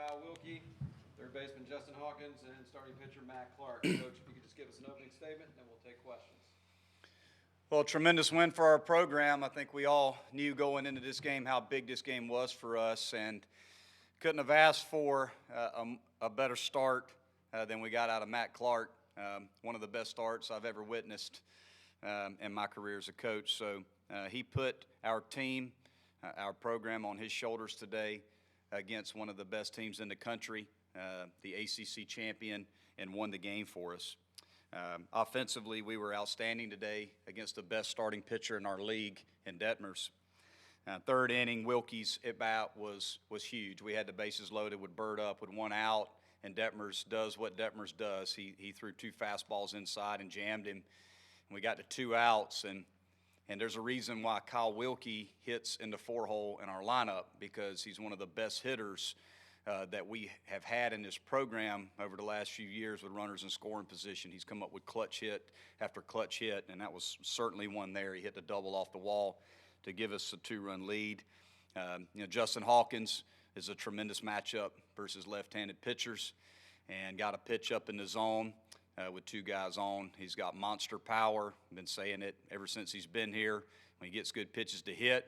Kyle Wilkie, third baseman Justin Hawkins, and starting pitcher Matt Clark. Coach, if you could just give us an opening statement, and then we'll take questions. Well, tremendous win for our program. I think we all knew going into this game how big this game was for us, and couldn't have asked for a better start than we got out of Matt Clark. One of the best starts I've ever witnessed in my career as a coach. So he put our team, our program on his shoulders today against one of the best teams in the country, the ACC champion, and won the game for us. Offensively, we were outstanding today against the best starting pitcher in our league in Detmers. Third inning, Wilkie's at-bat was huge. We had the bases loaded with Bird up with one out, and Detmers does what Detmers does. He threw two fastballs inside and jammed him, and we got to 2 outs. And there's a reason why Kyle Wilkie hits in the 4-hole in our lineup, because he's one of the best hitters that we have had in this program over the last few years with runners in scoring position. He's come up with clutch hit after clutch hit, and that was certainly one there. He hit the double off the wall to give us a 2-run lead. Justin Hawkins is a tremendous matchup versus left-handed pitchers, and got a pitch up in the zone with 2 guys on. He's got monster power. I've been saying it ever since he's been here. When he gets good pitches to hit,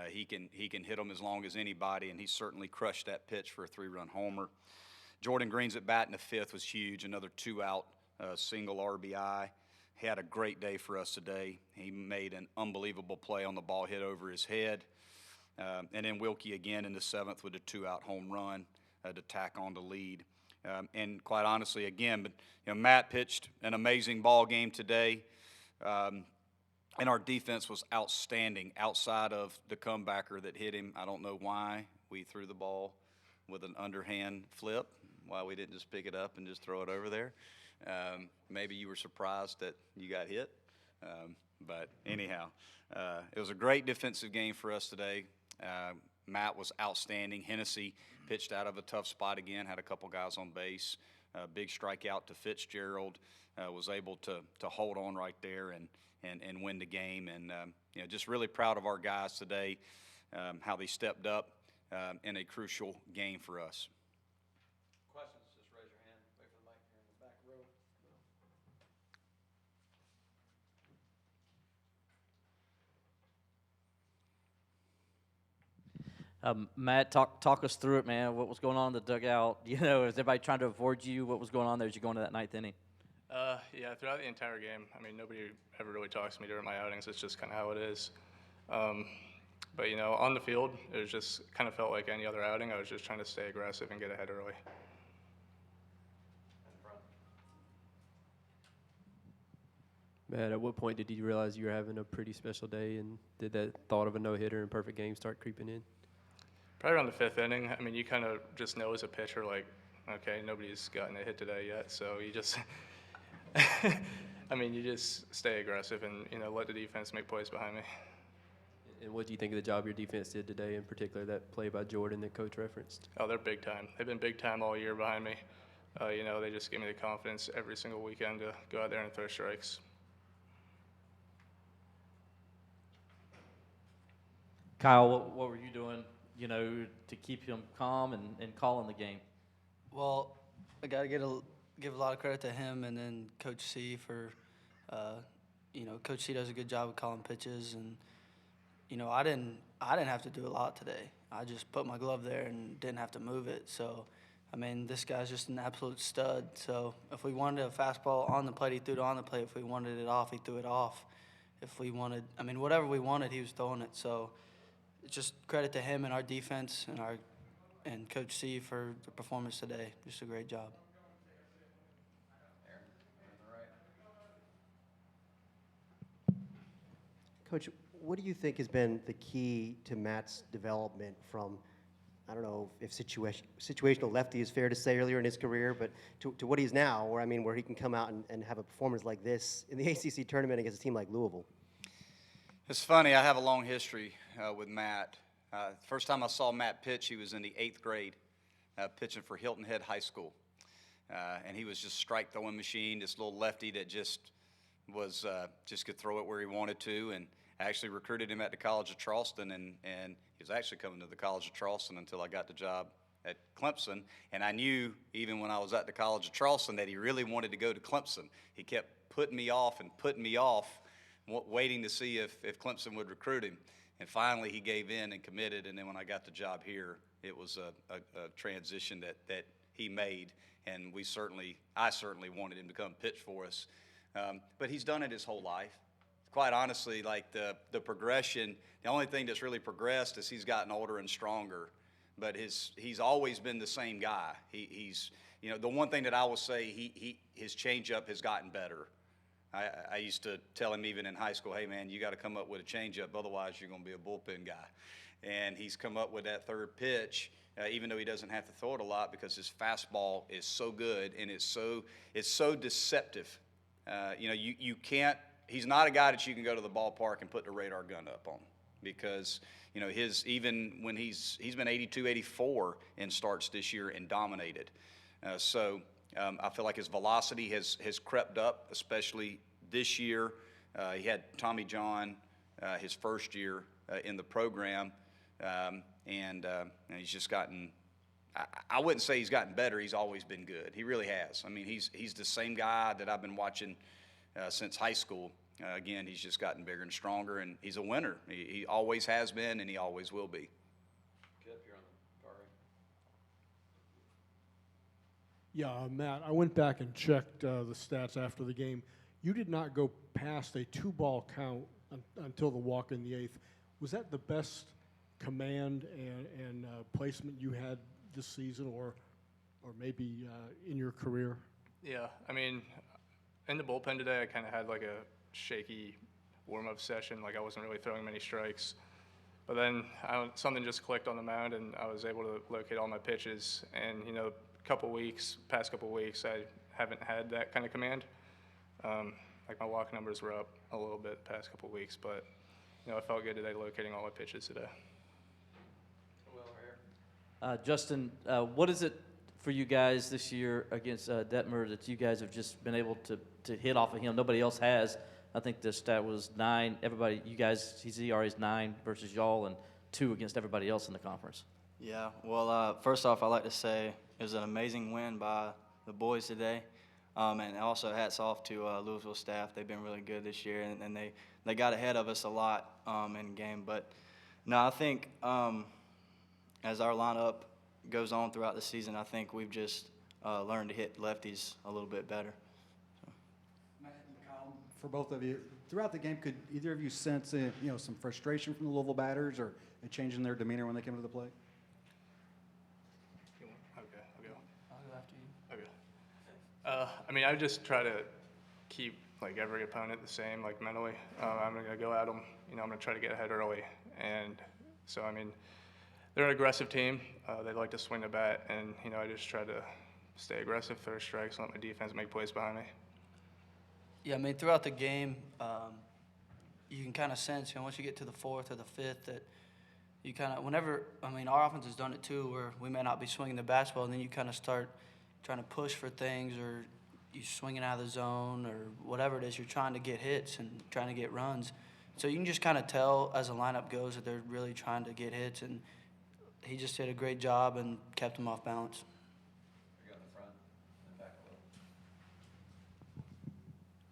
he can hit them as long as anybody, and he certainly crushed that pitch for a 3-run homer. Jordan Green's at bat in the 5th was huge, another 2-out single RBI. He had a great day for us today. He made an unbelievable play on the ball hit over his head. And then Wilkie again in the 7th with a 2-out home run to tack on the lead. And quite honestly, again, Matt pitched an amazing ball game today. And our defense was outstanding outside of the comebacker that hit him. I don't know why we threw the ball with an underhand flip, why we didn't just pick it up and just throw it over there. Maybe you were surprised that you got hit. But anyhow, it was a great defensive game for us today. Matt was outstanding. Hennessy pitched out of a tough spot again, had a couple guys on base. Big strikeout to Fitzgerald, was able to hold on right there and win the game. And just really proud of our guys today, how they stepped up in a crucial game for us. Questions, just raise your hand. Wait for the mic here in the back row. Matt, talk us through it, man. What was going on in the dugout? Is everybody trying to avoid you? What was going on there as you go into that 9th inning? Yeah, throughout the entire game, nobody ever really talks to me during my outings. It's just kind of how it is. But, on the field, it was just kind of felt like any other outing. I was just trying to stay aggressive and get ahead early. Matt, at what point did you realize you were having a pretty special day, and did that thought of a no-hitter and perfect game start creeping in? Probably around the 5th inning. You kind of just know as a pitcher, like, okay, nobody's gotten a hit today yet, so you just you just stay aggressive and, let the defense make plays behind me. And what do you think of the job your defense did today, in particular that play by Jordan that Coach referenced? Oh, they're big time. They've been big time all year behind me. They just give me the confidence every single weekend to go out there and throw strikes. Kyle, what were you doing, to keep him calm and calling the game? Well, I got to give a lot of credit to him and then Coach C for, Coach C does a good job of calling pitches, and I didn't have to do a lot today. I just put my glove there and didn't have to move it. So, this guy's just an absolute stud. So if we wanted a fastball on the plate, he threw it on the plate. If we wanted it off, he threw it off. If we wanted, whatever we wanted, he was throwing it. So it's just credit to him and our defense and Coach C for the performance today. Just a great job. Coach, what do you think has been the key to Matt's development from, I don't know if situational lefty is fair to say earlier in his career, but to what he's now, where he can come out and have a performance like this in the ACC tournament against a team like Louisville? It's funny, I have a long history with Matt. First time I saw Matt pitch, he was in the 8th grade, pitching for Hilton Head High School. And he was just strike throwing machine, this little lefty that just could throw it where he wanted to. And I actually recruited him at the College of Charleston, and he was actually coming to the College of Charleston until I got the job at Clemson, and I knew even when I was at the College of Charleston that he really wanted to go to Clemson. He kept putting me off, waiting to see if Clemson would recruit him. And finally, he gave in and committed, and then when I got the job here, it was a transition that he made, and I certainly wanted him to come pitch for us. But he's done it his whole life. Quite honestly, like the progression, the only thing that's really progressed is he's gotten older and stronger. But he's always been the same guy. He's the one thing that I will say, his changeup has gotten better. I used to tell him even in high school, hey man, you got to come up with a changeup, otherwise you're going to be a bullpen guy. And he's come up with that third pitch, even though he doesn't have to throw it a lot because his fastball is so good and it's so deceptive. You can't. He's not a guy that you can go to the ballpark and put the radar gun up on, because even when he's been 82, 84 in starts this year and dominated. I feel like his velocity has crept up, especially this year. He had Tommy John his first year in the program, and he's just gotten. I wouldn't say he's gotten better. He's always been good. He really has. I mean, he's the same guy that I've been watching since high school. Again, he's just gotten bigger and stronger, and he's a winner. He always has been, and he always will be. Kip, you're on the far right. Yeah, Matt, I went back and checked the stats after the game. You did not go past a 2-ball count until the walk in the 8th. Was that the best command and placement you had this season, or maybe in your career? Yeah, I mean, in the bullpen today, I kind of had like a shaky warm-up session. Like I wasn't really throwing many strikes. But then something just clicked on the mound, and I was able to locate all my pitches. And, past couple weeks, I haven't had that kind of command. Like my walk numbers were up a little bit the past couple weeks, but, I felt good today locating all my pitches today. Will, right here. Justin, what is it for you guys this year against Detmer that you guys have just been able to hit off of him? Nobody else has. I think the stat was 9. His ERA is 9 versus y'all, and 2 against everybody else in the conference. Yeah, well, first off, I'd like to say it was an amazing win by the boys today. And also hats off to Louisville staff. They've been really good this year, and they got ahead of us a lot in the game. But, no, I think as our lineup goes on throughout the season, I think we've just learned to hit lefties a little bit better. Matt and Kyle, for both of you, throughout the game, could either of you sense some frustration from the Louisville batters or a change in their demeanor when they came to the plate? Okay, I'll go. I'll go after you. Okay. I just try to keep like every opponent the same, like mentally. I'm gonna go at them. I'm gonna try to get ahead early, and so they're an aggressive team. They like to swing the bat, and I just try to stay aggressive, throw strikes, and let my defense make plays behind me. Yeah, throughout the game, you can kind of sense, once you get to the 4th or the 5th, that you kind of, our offense has done it too, where we may not be swinging the basketball, and then you kind of start trying to push for things, or you swinging out of the zone, or whatever it is, you're trying to get hits and trying to get runs. So you can just kind of tell as the lineup goes that they're really trying to get hits, and he just did a great job and kept them off balance. We got in the front and back a little.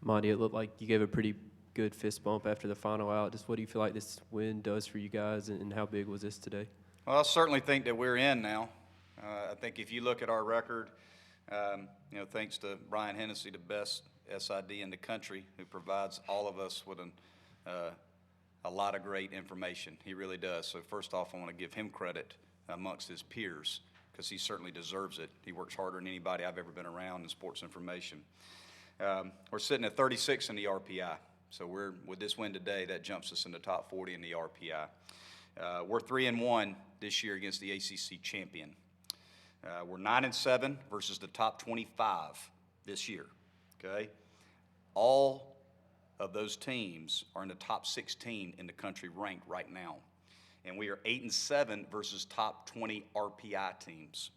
Monty, it looked like you gave a pretty good fist bump after the final out. Just what do you feel like this win does for you guys, and how big was this today? Well, I certainly think that we're in now. I think if you look at our record, thanks to Brian Hennessy, the best SID in the country, who provides all of us with a lot of great information. He really does. So first off, I want to give him credit amongst his peers, because he certainly deserves it. He works harder than anybody I've ever been around in sports information. We're sitting at 36 in the RPI. So with this win today, that jumps us in the top 40 in the RPI. We're 3-1 this year against the ACC champion. We're 9-7 versus the top 25 this year. Okay, all of those teams are in the top 16 in the country ranked right now, and we are 8-7 versus top 20 RPI teams.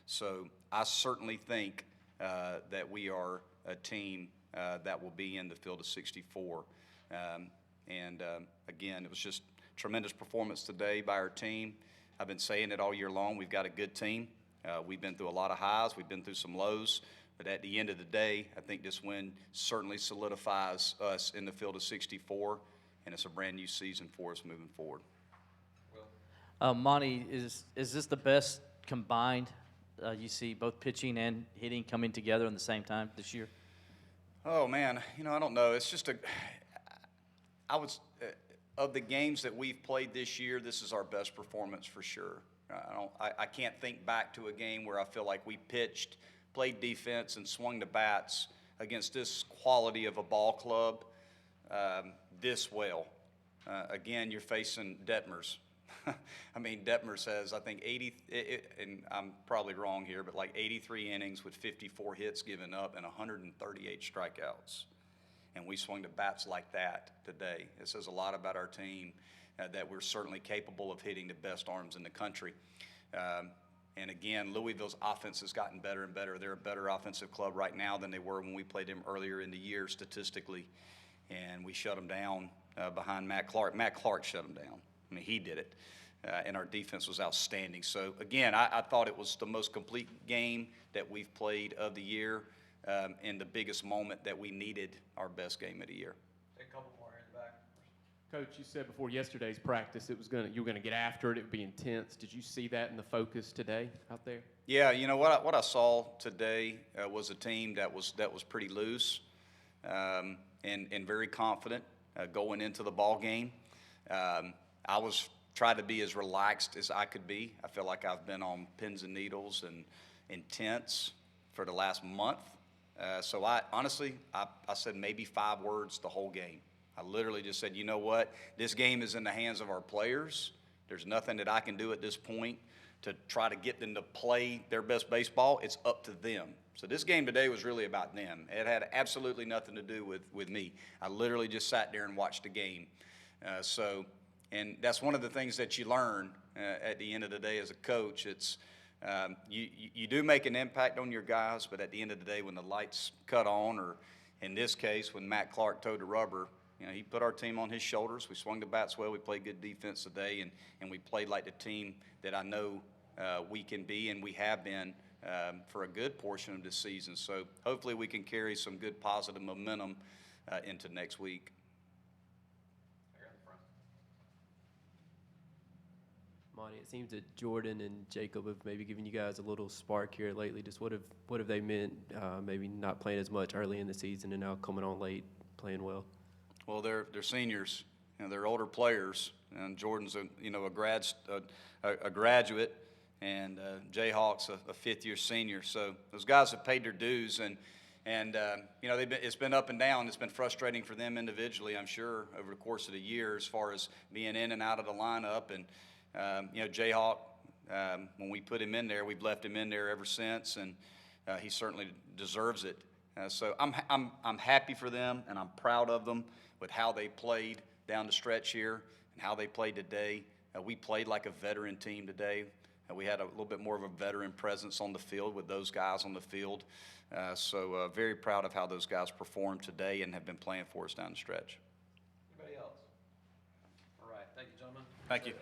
So I certainly think that we are a team that will be in the field of 64. Again, it was just tremendous performance today by our team. I've been saying it all year long. We've got a good team. We've been through a lot of highs, we've been through some lows, but at the end of the day, I think this win certainly solidifies us in the field of 64, and it's a brand new season for us moving forward. Monty, is this the best combined you see both pitching and hitting coming together in the same time this year? Oh man, I don't know. It's just of the games that we've played this year, this is our best performance for sure. I can't think back to a game where I feel like we pitched, played defense, and swung the bats against this quality of a ball club this well. Again, you're facing Detmers. I mean, Detmers has, I think, 80, and I'm probably wrong here, but like 83 innings with 54 hits given up and 138 strikeouts. And we swung the bats like that today. It says a lot about our team, that we're certainly capable of hitting the best arms in the country. And again, Louisville's offense has gotten better and better. They're a better offensive club right now than they were when we played them earlier in the year statistically. And we shut them down behind Matt Clark. Matt Clark shut them down. I mean, he did it. And our defense was outstanding. So, again, I thought it was the most complete game that we've played of the year, and the biggest moment that we needed our best game of the year. Take a couple more here in the back. Coach, you said before yesterday's practice you were gonna get after it. It would be intense. Did you see that in the focus today out there? Yeah, what I saw today was a team that was pretty loose and very confident going into the ball game. I was trying to be as relaxed as I could be. I feel like I've been on pins and needles and intense for the last month. So I said maybe 5 words the whole game. I literally just said, you know what? This game is in the hands of our players. There's nothing that I can do at this point to try to get them to play their best baseball. It's up to them. So this game today was really about them. It had absolutely nothing to do with me. I literally just sat there and watched the game. And that's one of the things that you learn at the end of the day as a coach. It's you do make an impact on your guys, but at the end of the day, when the lights cut on, or in this case, when Matt Clark towed the rubber, he put our team on his shoulders. We swung the bats well. We played good defense today, and we played like the team that I know we can be, and we have been for a good portion of this season. So hopefully we can carry some good positive momentum into next week. Monty, it seems that Jordan and Jacob have maybe given you guys a little spark here lately. Just what have they meant, maybe not playing as much early in the season and now coming on late, playing well? Well, they're seniors, they're older players, and Jordan's a graduate, and Jayhawk's a fifth-year senior. So those guys have paid their dues, and it's been up and down. It's been frustrating for them individually, I'm sure, over the course of the year as far as being in and out of the lineup. And Jayhawk, when we put him in there, we've left him in there ever since, and he certainly deserves it. So I'm happy for them, and I'm proud of them with how they played down the stretch here and how they played today. We played like a veteran team today. We had a little bit more of a veteran presence on the field with those guys on the field. So very proud of how those guys performed today and have been playing for us down the stretch. Anybody else? All right. Thank you, gentlemen. Thank you.